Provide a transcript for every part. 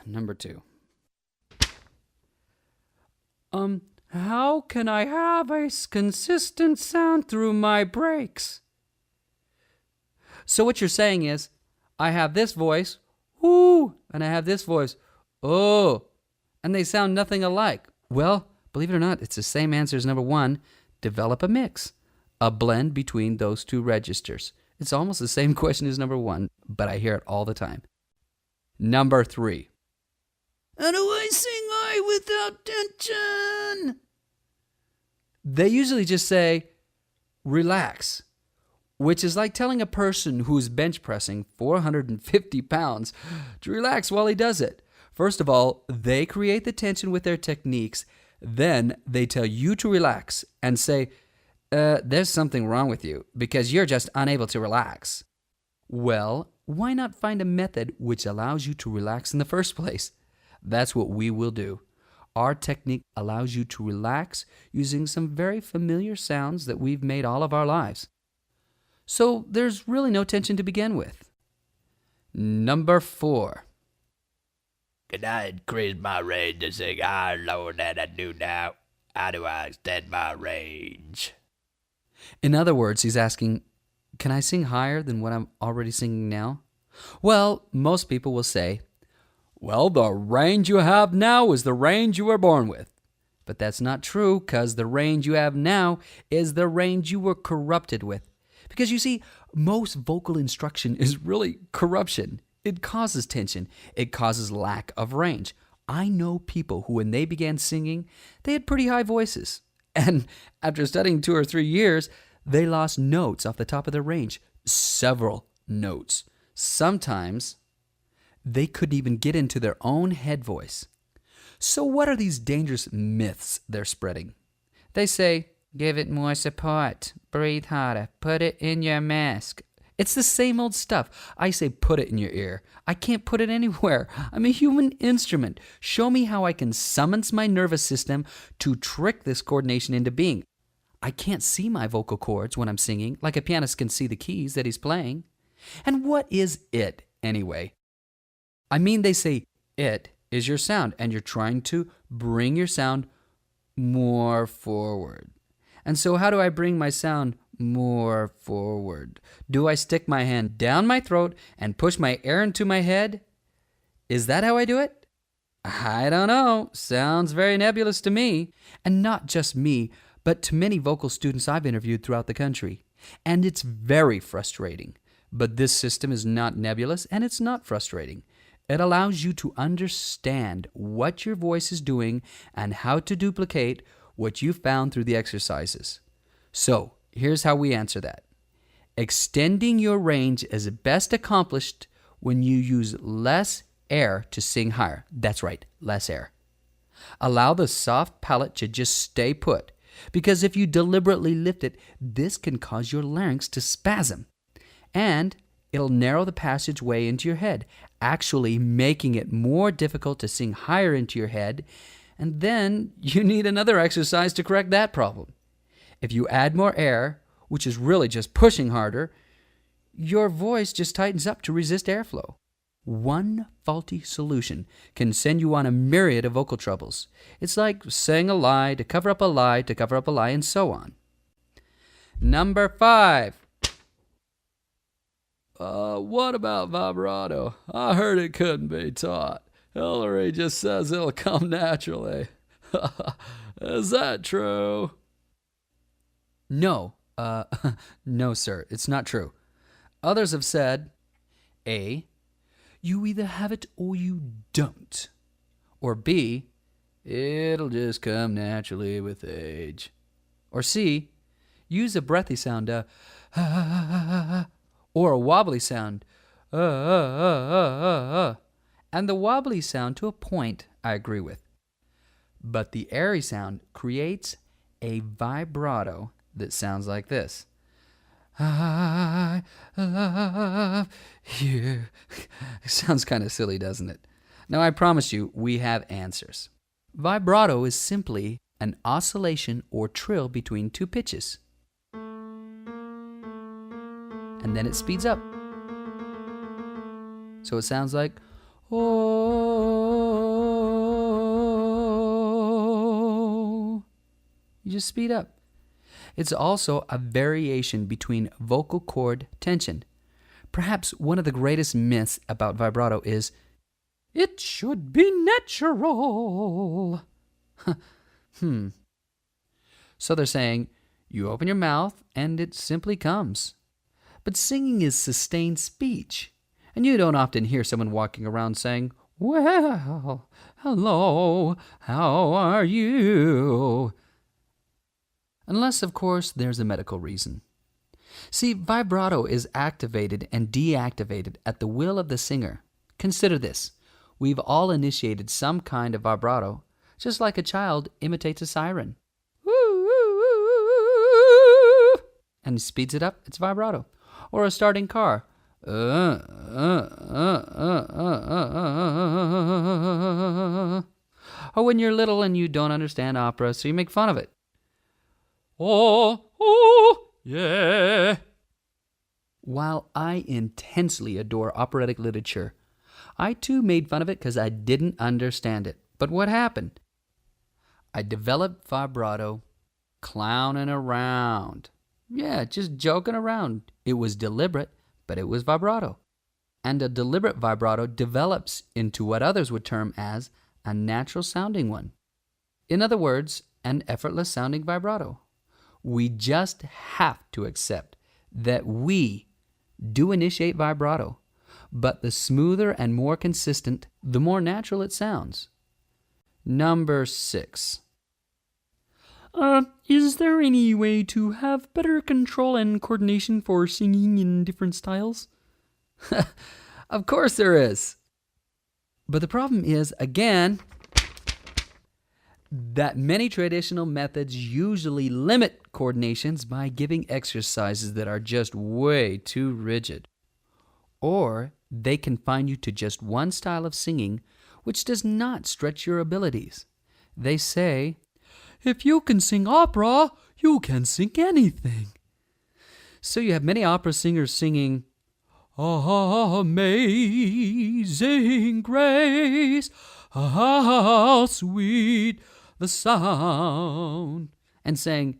Number 2. How can I have a consistent sound through my breaks? So what you're saying is, I have this voice, ooh, and I have this voice, oh, and they sound nothing alike. Well, believe it or not, it's the same answer as number 1. Develop a mix, a blend between those two registers. It's almost the same question as number 1, but I hear it all the time. Number 3. How do I sing high without tension? They usually just say, relax, which is like telling a person who's bench pressing 450 pounds to relax while he does it. First of all, they create the tension with their techniques. Then they tell you to relax and say, there's something wrong with you because you're just unable to relax. Well, why not find a method which allows you to relax in the first place? That's what we will do. Our technique allows you to relax using some very familiar sounds that we've made all of our lives. So there's really no tension to begin with. Number 4. Can I increase my range to sing higher lower than I do now? How do I extend my range? In other words, he's asking, can I sing higher than what I'm already singing now? Well, most people will say, well, the range you have now is the range you were born with. But that's not true, because the range you have now is the range you were corrupted with. Because you see, most vocal instruction is really corruption. It causes tension. It causes lack of range. I know people who, when they began singing, they had pretty high voices. And after studying 2 or 3 years, they lost notes off the top of their range. Several notes. Sometimes they couldn't even get into their own head voice. So what are these dangerous myths they're spreading? They say, give it more support, breathe harder, put it in your mask. It's the same old stuff. I say put it in your ear. I can't put it anywhere. I'm a human instrument. Show me how I can summons my nervous system to trick this coordination into being. I can't see my vocal cords when I'm singing like a pianist can see the keys that he's playing. And what is it anyway? I mean, they say it is your sound, and you're trying to bring your sound more forward. And so how do I bring my sound more forward? Do I stick my hand down my throat and push my air into my head? Is that how I do it? I don't know. Sounds very nebulous to me. And not just me, but to many vocal students I've interviewed throughout the country. And it's very frustrating. But this system is not nebulous, and it's not frustrating. It allows you to understand what your voice is doing and how to duplicate what you found through the exercises. So, here's how we answer that. Extending your range is best accomplished when you use less air to sing higher. That's right, less air. Allow the soft palate to just stay put, because if you deliberately lift it, this can cause your larynx to spasm. And it'll narrow the passageway into your head, actually making it more difficult to sing higher into your head, and then you need another exercise to correct that problem. If you add more air, which is really just pushing harder, your voice just tightens up to resist airflow. One faulty solution can send you on a myriad of vocal troubles. It's like saying a lie to cover up a lie to cover up a lie, and so on. Number 5. What about vibrato? I heard it couldn't be taught. Hillary just says it'll come naturally. Is that true? No. No, sir. It's not true. Others have said, A, you either have it or you don't. Or B, it'll just come naturally with age. Or C, use a breathy sound, or a wobbly sound, And the wobbly sound, to a point, I agree with. But the airy sound creates a vibrato that sounds like this. I love you. It sounds kind of silly, doesn't it? Now, I promise you, we have answers. Vibrato is simply an oscillation or trill between two pitches. And then it speeds up. So it sounds like, oh. You just speed up. It's also a variation between vocal cord tension. Perhaps one of the greatest myths about vibrato is, it should be natural. So they're saying, you open your mouth and it simply comes. But singing is sustained speech. And you don't often hear someone walking around saying, well, hello, how are you? Unless, of course, there's a medical reason. See, vibrato is activated and deactivated at the will of the singer. Consider this. We've all initiated some kind of vibrato, just like a child imitates a siren. And he speeds it up, it's vibrato. Or a starting car. Or when you're little and you don't understand opera, so you make fun of it. Oh, yeah. While I intensely adore operatic literature, I too made fun of it because I didn't understand it. But what happened? I developed vibrato clowning around. Yeah, just joking around. It was deliberate, but it was vibrato. And a deliberate vibrato develops into what others would term as a natural sounding one. In other words, an effortless sounding vibrato. We just have to accept that we do initiate vibrato, but the smoother and more consistent, the more natural it sounds. Number 6. Is there any way to have better control and coordination for singing in different styles? Of course there is. But the problem is, again, that many traditional methods usually limit coordinations by giving exercises that are just way too rigid. Or they confine you to just one style of singing, which does not stretch your abilities. They say, if you can sing opera, you can sing anything. So you have many opera singers singing, Amazing Grace, how sweet the sound, and saying,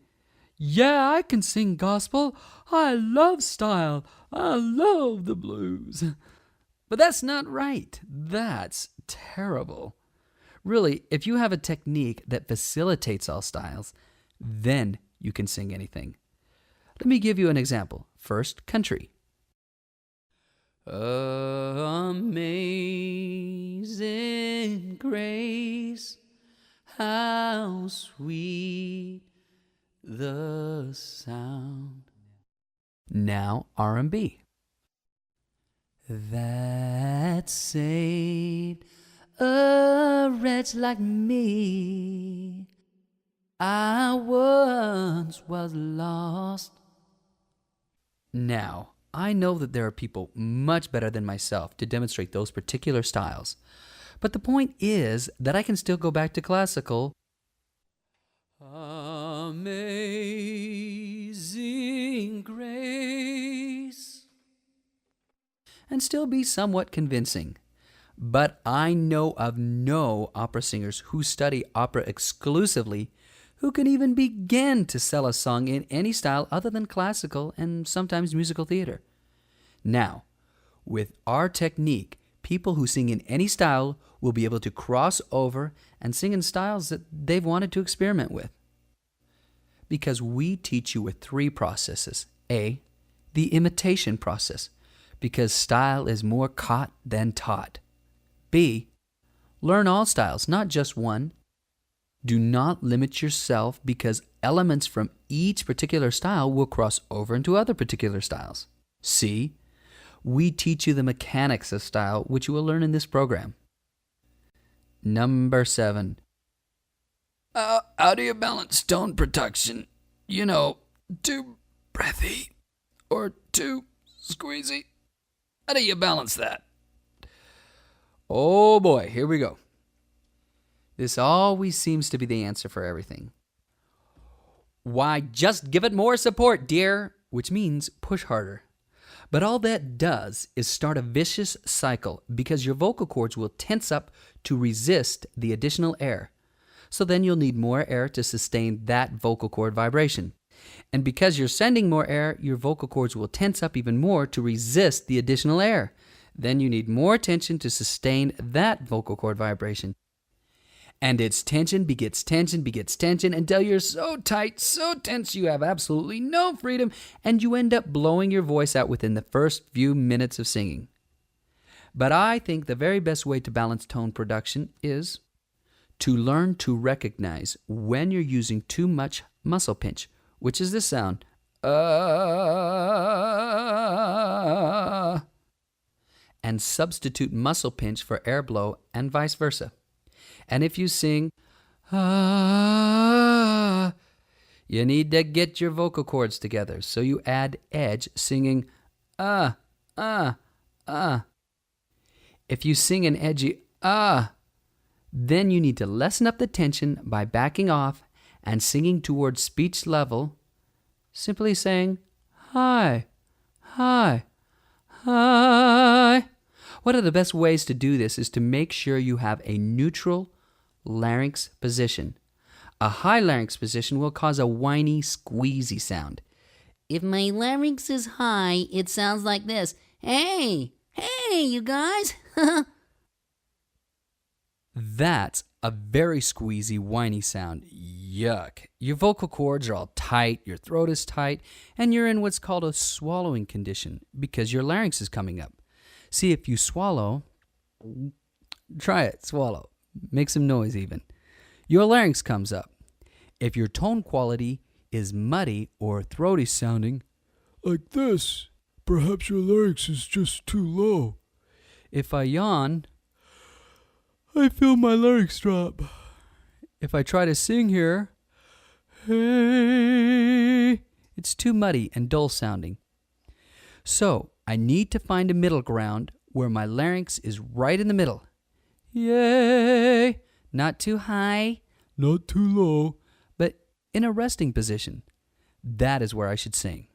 yeah, I can sing gospel, I love style, I love the blues. But that's not right. That's terrible. Really, if you have a technique that facilitates all styles, then you can sing anything. Let me give you an example. First, country. Amazing grace, how sweet the sound. Now R&B. That saved a wretch like me. I once was lost. Now, I know that there are people much better than myself to demonstrate those particular styles. But the point is that I can still go back to classical. Amazing grace. And still be somewhat convincing. But I know of no opera singers who study opera exclusively who can even begin to sell a song in any style other than classical and sometimes musical theater. Now, with our technique, people who sing in any style will be able to cross over and sing in styles that they've wanted to experiment with. Because we teach you with 3 processes. A, the imitation process, because style is more caught than taught. B, learn all styles, not just one. Do not limit yourself because elements from each particular style will cross over into other particular styles. C, we teach you the mechanics of style, which you will learn in this program. Number 7. How do you balance tone production? You know, too breathy or too squeezy? How do you balance that? Oh boy, here we go. This always seems to be the answer for everything. Why, just give it more support, dear, which means push harder. But all that does is start a vicious cycle because your vocal cords will tense up to resist the additional air. So then you'll need more air to sustain that vocal cord vibration. And because you're sending more air, your vocal cords will tense up even more to resist the additional air. Then you need more tension to sustain that vocal cord vibration. And it's tension begets tension begets tension until you're so tight, so tense you have absolutely no freedom, and you end up blowing your voice out within the first few minutes of singing. But I think the very best way to balance tone production is to learn to recognize when you're using too much muscle pinch, which is this sound. And substitute muscle pinch for air blow and vice versa. And if you sing, you need to get your vocal cords together. So you add edge singing, If you sing an edgy, then you need to lessen up the tension by backing off and singing towards speech level, simply saying, hi, hi, hi. One of the best ways to do this is to make sure you have a neutral larynx position. A high larynx position will cause a whiny, squeezy sound. If my larynx is high, it sounds like this. Hey, you guys. That's a very squeezy, whiny sound. Yuck. Your vocal cords are all tight, your throat is tight, and you're in what's called a swallowing condition because your larynx is coming up. See, if you swallow, try it, swallow. Make some noise even. Your larynx comes up. If your tone quality is muddy or throaty sounding, like this, perhaps your larynx is just too low. If I yawn, I feel my larynx drop. if I try to sing here, hey, it's too muddy and dull sounding. So I need to find a middle ground where my larynx is right in the middle. Yay! Not too high, Not too low. but in a resting position. That is where I should sing.